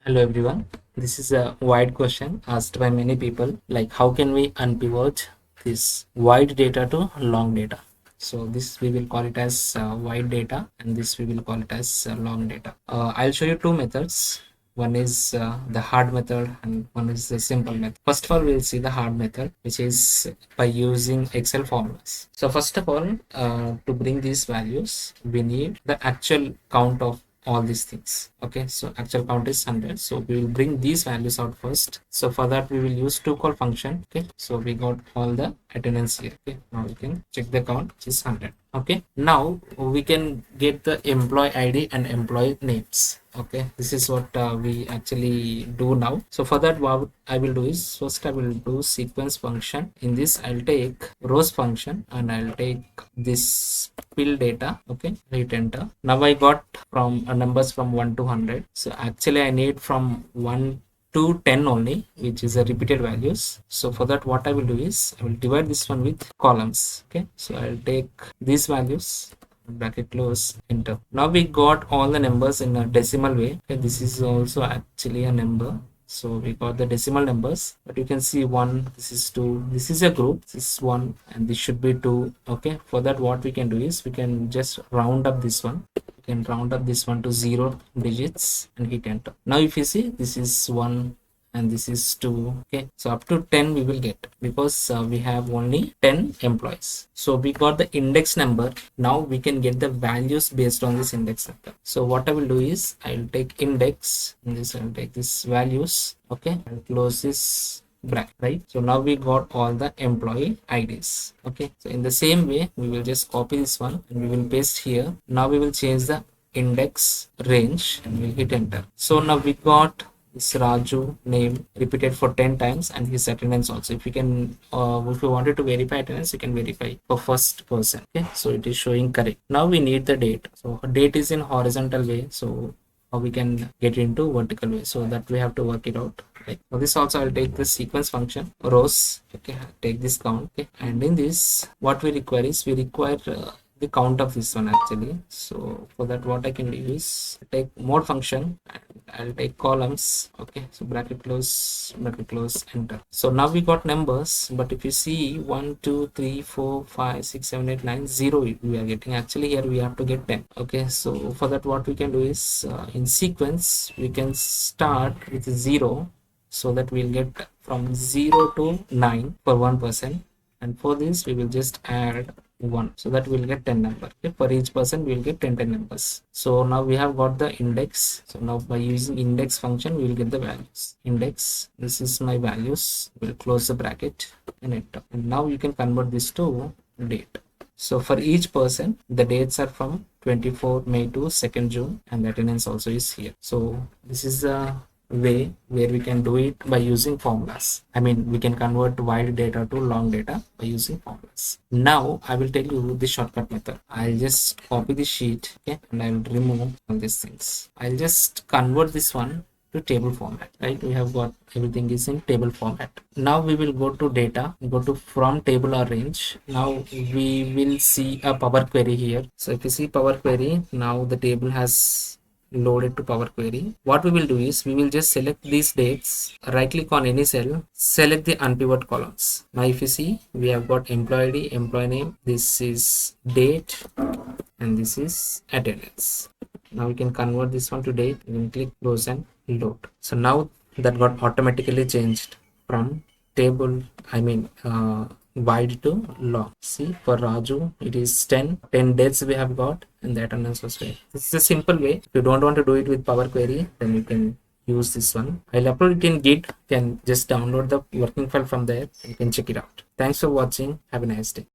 Hello everyone. This is a wide question asked by many people, like how can we unpivot this wide data to long data? So this we will call it as wide data, and this we will call it as long data. I'll show you two methods. One is the hard method and one is the simple method. First of all, we'll see the hard method, which is by using Excel formulas. So first of all, to bring these values, we need the actual count of all these things. Okay, so actual count is 100, so we will bring these values out first. So for that we will use call function. Okay, so we got all the attendance here. Okay, now we can check the count, which is 100. Okay, now we can get the employee ID and employee names. Okay, this is what we actually do now. So for that, what I will do is first I will do sequence function. In this I'll take rows function and I'll take this fill data. Okay, hit enter. Now I got from numbers from 1 to 100. So actually I need from 1 to 10 only, which is a repeated values. So for that, what I will do is I will divide this one with columns. Okay, so I'll take these values, bracket close, enter. Now we got all the numbers in a decimal way. Okay, this is also actually a number. So we got the decimal numbers, but you can see 1, this is 2, this is a group, this is 1, and this should be 2. Okay, for that what we can do is we can just round up this one. We can round up this one to 0 digits and hit enter. Now if you see, this is 1 and this is 2. Okay, so up to 10 we will get, because we have only 10 employees. So we got the index number. Now we can get the values based on this index number. So what I will do is I'll take index, and this I'll take this values. Okay, I'll close this bracket, right? So now we got all the employee IDs. Okay, so in the same way we will just copy this one and we will paste here. Now we will change the index range and we'll hit enter. So now we got this Raju name repeated for 10 times and his attendance also. If you can if you wanted to verify attendance, you can verify for first person. Okay, so it is showing correct. Now we need the date. So date is in horizontal way, so how we can get into vertical way, so that we have to work it out. Right, for this also I'll take the sequence function rows. Okay, I'll take this count. Okay, and in this what we require is we require the count of this one actually. So for that what I can do is take mode function and I'll take columns. Okay, so bracket close, enter. So now we got numbers, but if you see 1 2 3 4 5 6 7 8 9 0 we are getting. Actually here we have to get 10. Okay, so for that what we can do is in sequence we can start with 0, so that we'll get from 0 to 9 for one person, and for this we will just add 1, so that we'll get 10 numbers. Okay, for each person we'll get 10 numbers. So now we have got the index. So now by using index function we will get the values. Index, this is my values. We'll close the bracket and enter. And now you can convert this to date. So for each person the dates are from 24 May to 2nd June, and the attendance also is here. So this is the way where we can do it by using formulas. I mean, we can convert wide data to long data by using formulas. Now I will tell you the shortcut method. I'll just copy the sheet. Okay, and I'll remove all these things. I'll just convert this one to table format. Right, we have got everything is in table format. Now we will go to data, go to from table or range. Now we will see a Power Query here. So if you see Power Query, now the table has loaded to Power Query. What we will do is we will just select these dates, right click on any cell, select the unpivot columns. Now if you see, we have got employee ID, employee name, this is date, and this is attendance. Now we can convert this one to date. We can click close and load. So now that got automatically changed from table, I mean wide to long. See, for Raju it is 10 dates we have got, and the attendance was right. This is a simple way. If you don't want to do it with Power Query, then you can use this one. I'll upload it in Git. You can just download the working file from there and you can check it out. Thanks for watching. Have a nice day.